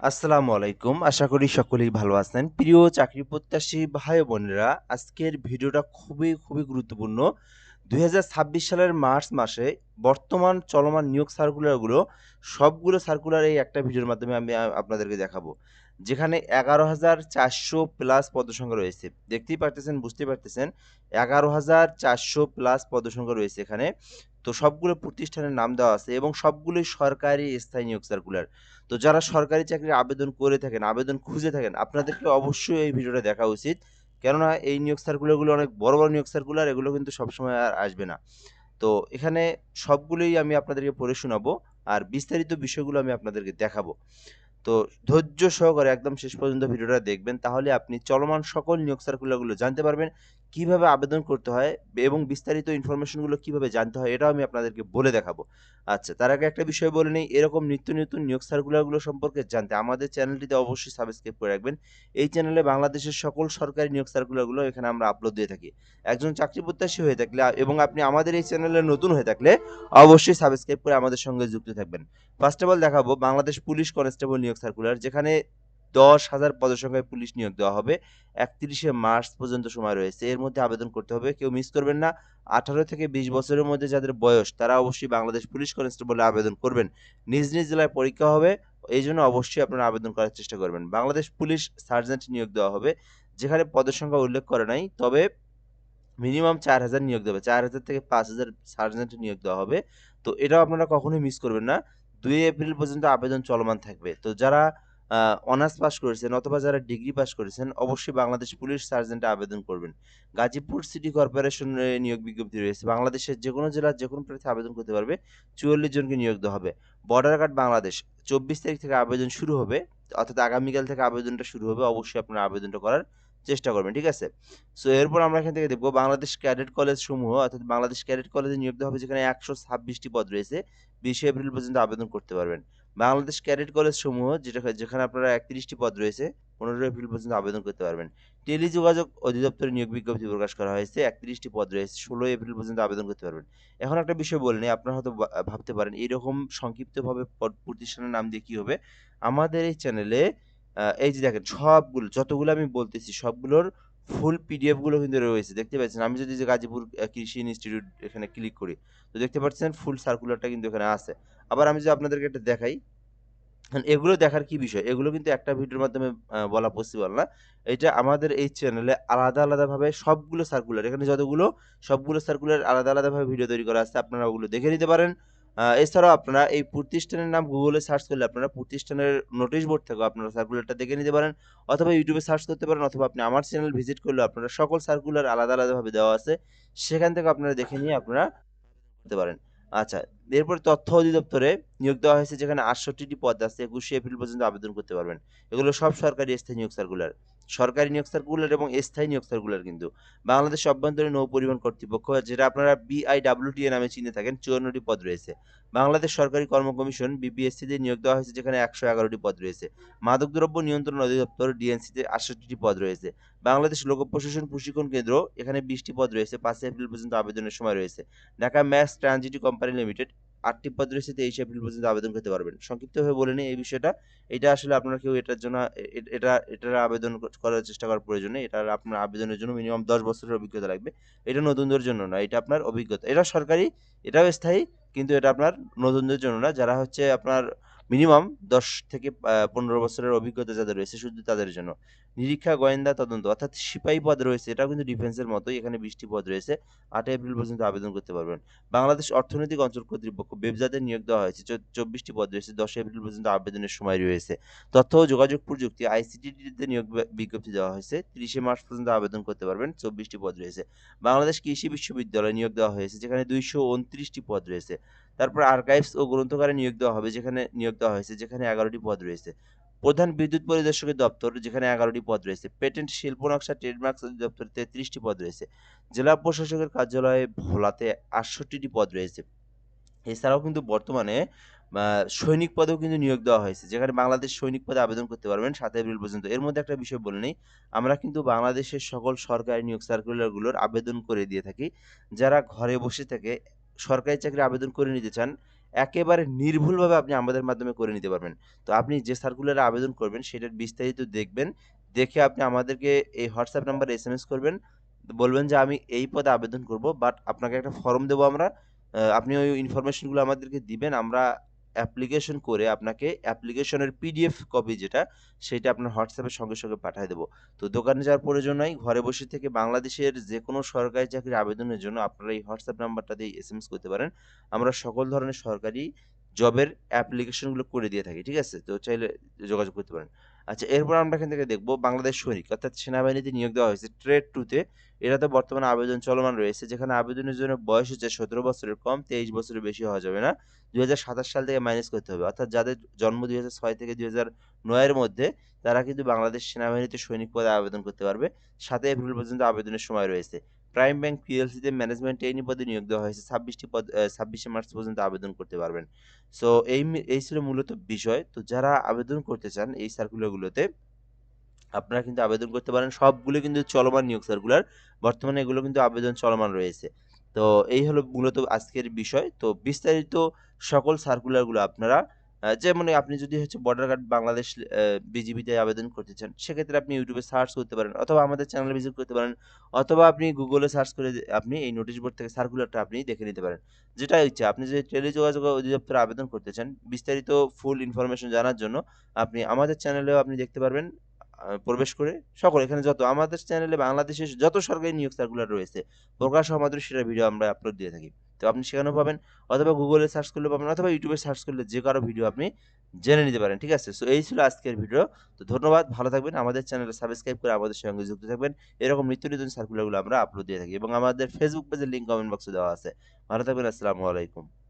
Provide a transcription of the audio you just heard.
আসসালামু আলাইকুম। আশা করি সকলেই ভালো আছেন। প্রিয় চাকরি প্রত্যাশী ভাই ও বোনেরা, আজকের ভিডিওটা খুবই গুরুত্বপূর্ণ। ২০২৬ সালের মার্চ মাসে বর্তমান চলমান নিয়োগ সার্কুলারগুলো সবগুলো সার্কুলার এই একটা ভিডিওর মাধ্যমে আমি আপনাদেরকে দেখাবো। যেখানে ১১,৪০০ প্লাস পদসংখ্যা রয়েছে। দেখতেই পারতেছেন, বুঝতে পারতেছেন ১১,৪০০ প্লাস পদসংখ্যা রয়েছে এখানে। তো সবগুলো প্রতিষ্ঠানের নাম দেওয়া আছে এবং সবগুলোই সরকারি স্থায়ী নিয়োগ সার্কুলার। তো যারা সরকারি চাকরির আবেদন করে থাকেন, আবেদন খুঁজে থাকেন, আপনাদেরকে অবশ্যই এই ভিডিওটা দেখা উচিত। কেননা এই নিয়োগ সার্কুলারগুলো অনেক বড় নিয়োগ সার্কুলার, এগুলো কিন্তু সবসময় আর আসবে না। তো এখানে সবগুলোই আমি আপনাদেরকে পড়ে শোনাবো। আর বিস্তারিত বিষয়গুলো আমি আপনাদেরকে দেখাবো। তো ধৈর্য সহকারে একদম শেষ পর্যন্ত ভিডিওটা দেখবেন, তাহলে আপনি চলমান সকল নিয়োগ সার্কুলারগুলো জানতে পারবেন, কিভাবে আবেদন করতে হয় এবং বিস্তারিত ইনফরমেশনগুলো কিভাবে জানতে হয় এটাও আমি আপনাদেরকে বলে দেখাবো। আচ্ছা, তার আগে একটা বিষয় বলে নেই, এরকম নিত্য নতুন নিয়োগ সার্কুলারগুলো সম্পর্কে জানতে আমাদের চ্যানেলটিতে অবশ্যই সাবস্ক্রাইব করে রাখবেন। এই চ্যানেলে বাংলাদেশের সকল সরকারি নিয়োগ সার্কুলারগুলো এখানে আমরা আপলোড দিয়ে থাকি। একজন চাকরি প্রত্যাশী হয়ে থাকলে এবং আপনি আমাদের এই চ্যানেলে নতুন হয়ে থাকলে অবশ্যই সাবস্ক্রাইব করে আমাদের সঙ্গে যুক্ত থাকবেন। ফার্স্ট অফ অল দেখাবো বাংলাদেশ পুলিশ কনস্টেবল নিয়োগ সার্কুলার, যেখানে ১০,০০০ পদসংখ্যায় পুলিশ নিয়োগ দেওয়া হবে। ৩১শে মার্চ পর্যন্ত সময় রয়েছে। এর মধ্যে আবেদন করতে হবে। কেউ মিস করবেন না। ১৮ থেকে ২০ বছরের মধ্যে যাদের বয়স তারা অবশ্যই বাংলাদেশ পুলিশ কনস্টেবলে আবেদন করবেন। নিজ জেলায় পরীক্ষা হবে। এইজন্য অবশ্যই আপনারা আবেদন করার চেষ্টা করবেন। বাংলাদেশ পুলিশ সার্জেন্ট নিয়োগ দেওয়া হবে। যেখানে পদের সংখ্যা উল্লেখ করে নাই। তবে মিনিমাম ৪,০০০ নিয়োগ দেবে। ৪,০০০ থেকে ৫,০০০ সার্জেন্ট নিয়োগ দেওয়া হবে। তো এটাও আপনারা কখনোই মিস করবেন না। ২ এপ্রিল পর্যন্ত আবেদন চলমান থাকবে। তো যারা অনার্স পাস করেছেন অথবা যারা ডিগ্রি পাস করেছেন অবশ্যই বাংলাদেশ পুলিশ সার্জেন্টে আবেদন করবেন। গাজীপুর সিটি কর্পোরেশনে নিয়োগ বিজ্ঞপ্তি রয়েছে। বাংলাদেশের যেকোনো জেলার যেকোনো প্রার্থী আবেদন করতে পারবে। ৪৪ জনকে নিয়োগ দেওয়া হবে। বর্ডার গার্ড বাংলাদেশ ২৪ তারিখ থেকে আবেদন শুরু হবে। অর্থাৎ আগামীকাল থেকে আবেদনটা শুরু হবে। অবশ্যই আপনারা আবেদনটা করার চেষ্টা করবেন। ঠিক আছে? সো এরপর আমরা এখান থেকে দেখব বাংলাদেশ ক্যাডেট কলেজ সমূহ, অর্থাৎ বাংলাদেশ ক্যাডেট কলেজে নিয়োগ দেওয়া হবে, যেখানে ১২৬টি পদ রয়েছে। ২০শে এপ্রিল পর্যন্ত আবেদন করতে পারবেন। বাংলাদেশ ক্যাডেট কলেজ সমূহ যেখানে আপনারা ৩১টি পদ রয়েছে, ১৫ এপ্রিল পর্যন্ত আবেদন করতে পারবেন। টেলিযোগাযোগ অধিদপ্তরে নিয়োগ বিজ্ঞপ্তি প্রকাশ করা হয়েছে। ৩১টি পদ রয়েছে। ১৬ এপ্রিল পর্যন্ত আবেদন করতে পারবেন। এখন একটা বিষয় বলে নেই, আপনারা হয়তো ভাবতে পারেন এরকম সংক্ষিপ্তভাবে প্রতিষ্ঠানের নাম দিয়ে কি হবে? আমাদের এই চ্যানেলে এই যে দেখেন সবগুলো যতগুলো আমি বলতেছি সবগুলোর ফুল পিডিএফ গুলো কিন্তু রয়েছে। দেখতে পাচ্ছেন? আমি যদি যে গাজীপুর কৃষি ইনস্টিটিউট এখানে ক্লিক করি, তো দেখতে পাচ্ছেন ফুল সার্কুলারটা কিন্তু এখানে আছে। আবার আমি যদি আপনাদেরকে এটা দেখাই, এগুলো দেখার কি বিষয়? এগুলো কিন্তু একটা ভিডিওর মাধ্যমে বলা পসিবল না। এটা আমাদের এই চ্যানেলে আলাদাভাবে সবগুলো সার্কুলার, এখানে যতগুলো সবগুলো সার্কুলার আলাদাভাবে ভিডিও তৈরি করা আছে। আপনারা ওগুলো দেখে নিতে পারেন। এছাড়াও আপনারা এই প্রতিষ্ঠানের নাম গুগলে সার্চ করলে আপনারা প্রতিষ্ঠানের নোটিশ বোর্ড থেকেও আপনারা সার্কুলারটা দেখে নিতে পারেন। অথবা ইউটিউবে সার্চ করতে পারেন, অথবা আপনি আমার চ্যানেল ভিজিট করলেও আপনারা সকল সার্কুলার আলাদাভাবে দেওয়া আছে। সেখান থেকে আপনারা দেখে নিয়ে আপনারা করতে পারেন। আচ্ছা, এরপর তথ্য অধিদপ্তরে নিয়োগ দেওয়া হয়েছে, যেখানে ৬৮টি পদ আছে। ২১শে এপ্রিল পর্যন্ত আবেদন করতে পারবেন। এগুলো সব সরকারি স্থায়ী নিয়োগ সার্কুলার। সরকারি নিয়োগ সার্কুলার এবং স্থায়ী নিয়োগ সার্কুলার কিন্তু। বাংলাদেশ অভ্যন্তরীণ নৌ পরিবহন কর্তৃপক্ষ, যেটা আপনারা BIWTA নামে চিনে থাকেন, ৫৪টি পদ রয়েছে। বাংলাদেশ সরকারি কর্ম কমিশন BPSC তে নিয়োগ দেওয়া হয়েছে, যেখানে ১১১টি পদ রয়েছে। মাদকদ্রব্য নিয়ন্ত্রণ অধিদপ্তর DNC তে ৬৮টি পদ রয়েছে। বাংলাদেশ লোক প্রশাসন প্রশিক্ষণ কেন্দ্র, এখানে ২০টি পদ রয়েছে। ৫ এপ্রিল পর্যন্ত আবেদনের সময় রয়েছে। Dhaka mass transit company limited, ৮টি পদ রয়েছে। ২৩ এপ্রিল পর্যন্ত আবেদন করতে পারবেন। সংক্ষিপ্তভাবে বলে নিই এই বিষয়টা। এটা আসলে আপনারা কেউ এটার জন্য এটার আবেদন করার চেষ্টা করার প্রয়োজন নেই। এটার আপনার আবেদনের জন্য মিনিমাম ১০ বছরের অভিজ্ঞতা লাগবে। এটা নতুনদের জন্য না, এটা আপনার অভিজ্ঞতা। এটা সরকারি, এটাও স্থায়ী, কিন্তু এটা আপনার নতুনদের জন্য না। যারা হচ্ছে আপনার মিনিমাম ১০ থেকে ১৫ বছরের অভিজ্ঞতা যাদের রয়েছে শুধু তাদের জন্য। নিরীক্ষা, গোয়েন্দা, তদন্ত, অর্থাৎ সিপাহী পদ রয়েছে। এটাও কিন্তু ডিফেন্সের মতোই। এখানে ২০টি পদ রয়েছে। ৮ এপ্রিল পর্যন্ত আবেদন করতে পারবেন। বাংলাদেশ অর্থনৈতিক অঞ্চল কর্তৃপক্ষ বেবজাদের নিয়োগ দেওয়া হয়েছে। ২৪টি পদ রয়েছে। ১০ এপ্রিল পর্যন্ত আবেদনের সময় রয়েছে। তথ্য ও যোগাযোগ প্রযুক্তি ICT তে নিয়োগ বিজ্ঞপ্তি দেওয়া হয়েছে। ৩০শে মার্চ পর্যন্ত আবেদন করতে পারবেন। ২৪টি পদ রয়েছে। বাংলাদেশ কৃষি বিশ্ববিদ্যালয়ে নিয়োগ দেওয়া হয়েছে, যেখানে ২২৯টি পদ রয়েছে। তারপর আর্কাইভস ও গ্রন্থাগারে নিয়োগ দেওয়া হবে, যেখানে নিয়োগ দেওয়া হয়েছে, যেখানে ১১টি পদ রয়েছে। প্রধান বিদ্যুৎ পরিদর্শকের দপ্তর, যেখানে ১১টি পদ রয়েছে। পেটেন্ট, শিল্প নকশা, ট্রেডমার্কস অধিদপ্তরে ৩৩টি পদ রয়েছে। জেলা প্রশাসকের কার্যালয়ে ভোলাতে ৬৮টি পদ রয়েছে। এছাড়াও কিন্তু বর্তমানে আ সৈনিক পদেও কিন্তু নিয়োগ দেওয়া হয়েছে, যেখানে বাংলাদেশ সৈনিক পদে আবেদন করতে পারবেন ৭ এপ্রিল পর্যন্ত। এর মধ্যে একটা বিষয় বলে নেই, আমরা কিন্তু বাংলাদেশের সকল সরকারি নিয়োগ সার্কুলারগুলোর আবেদন করে দিয়ে থাকি। যারা ঘরে বসে থেকে সরকারি চাকরির আবেদন করে নিতে চান, একেবারে নির্ভুলভাবে আপনি আমাদের মাধ্যমে করে নিতে পারবেন। তো আপনি যে সার্কুলারে আবেদন করবেন সেটার বিস্তারিত দেখবেন। দেখে আপনি আমাদেরকে এই হোয়াটসঅ্যাপ নাম্বারে এসএমএস করবেন। বলবেন যে আমি এই পদে আবেদন করব। বাট আপনাকে একটা ফর্ম দেবো আমরা। আপনি ওই ইনফরমেশনগুলো আমাদেরকে দিবেন। আমরা অ্যাপ্লিকেশন করে আপনাকে অ্যাপ্লিকেশনের পিডিএফ কপি যেটা, সেটা আপনার হোয়াটসঅ্যাপে সঙ্গে পাঠায় দেব। তো দোকানে যাওয়ার প্রয়োজন নাই। ঘরে বসে থেকে বাংলাদেশের যেকোনো সরকারি চাকরির আবেদনের জন্য আপনারা এই হোয়াটসঅ্যাপ নাম্বারটা দিয়ে এসএমএস করতে পারেন। আমরা সকল ধরনের সরকারি জবের অ্যাপ্লিকেশনগুলো করে দিয়ে থাকি। ঠিক আছে? তো চাইলে যোগাযোগ করতে পারেন। আচ্ছা, এরপর আমরা এখান থেকে দেখব বাংলাদেশ সৈনিক অর্থাৎ সেনাবাহিনীতে নিয়োগ দেওয়া হয়েছে ট্রেড 2 তে। এটাতে বর্তমানে আবেদন চলমান রয়েছে। যেখানে আবেদনের জন্য বয়স হচ্ছে ১৭ বছরের কম, ২৩ বছরের বেশি হওয়া যাবে না। ২০২৭ সাল থেকে মাইনাস করতে হবে। অর্থাৎ যাদের জন্ম ২০০৬ থেকে ২০০৯ এর মধ্যে তারা কিন্তু বাংলাদেশ সেনাবাহিনীতে সৈনিক পদে আবেদন করতে পারবে। ৭ এপ্রিল পর্যন্ত আবেদনের সময় রয়েছে। প্রাইম ব্যাংক পিএলসিতে ম্যানেজমেন্ট ট্রেইনি পদে নিয়োগ দেওয়া হয়েছে। ২৬টি পদ ২৬শে মার্চ পর্যন্ত আবেদন করতে পারবেন। সো এই ছিল মূলত বিষয়। তো যারা আবেদন করতে চান এই সার্কুলারগুলোতে আপনারা কিন্তু আবেদন করতে পারেন। সবগুলো কিন্তু চলমান নিয়োগ সার্কুলার। বর্তমানে এগুলো কিন্তু আবেদন চলমান রয়েছে। তো এই হলো মূলত আজকের বিষয়। তো বিস্তারিত সকল সার্কুলারগুলো আপনারা যেমন আপনি যদি হচ্ছে বর্ডার গার্ড বাংলাদেশ বিজিবিতে আবেদন করতে চান, সেক্ষেত্রে আপনি YouTube এ সার্চ করতে পারেন অথবা আমাদের চ্যানেল ভিজিট করতে পারেন অথবা আপনি Google এ সার্চ করে আপনি এই নোটিশ বোর্ড থেকে সার্কুলারটা আপনি দেখে নিতে পারেন। যেটা ইচ্ছা। আপনি যদি টেলিযোগাযোগ অধিদপ্তরে আবেদন করতে চান, বিস্তারিত ফুল ইনফরমেশন জানার জন্য আপনি আমাদের চ্যানেলেও আপনি দেখতে পারবেন। প্রবেশ করে সকল এখানে যত আমাদের চ্যানেলে বাংলাদেশের যত সরকারি নিয়োগ সার্কুলার রয়েছে প্রকাশ হওয়া মাত্র সেটার ভিডিও আমরা আপলোড দিয়ে থাকি। তো আপনি সেখানেও পাবেন অথবা গুগলে সার্চ করলে পাবেন অথবা ইউটিউবে সার্চ করলে যে কারো ভিডিও আপনি জেনে নিতে পারেন। ঠিক আছে? সো এই ছিল আজকের ভিডিও। তো ধন্যবাদ, ভালো থাকবেন। আমাদের চ্যানেলটা সাবস্ক্রাইব করে আমাদের সঙ্গে যুক্ত থাকবেন। এরকম নিত্য নতুন সার্কুলারগুলো আমরা আপলোড দিয়ে থাকি এবং আমাদের ফেসবুক পেজের লিংক কমেন্ট বক্সে দেওয়া আছে। ভালো থাকবেন। আসসালামু আলাইকুম।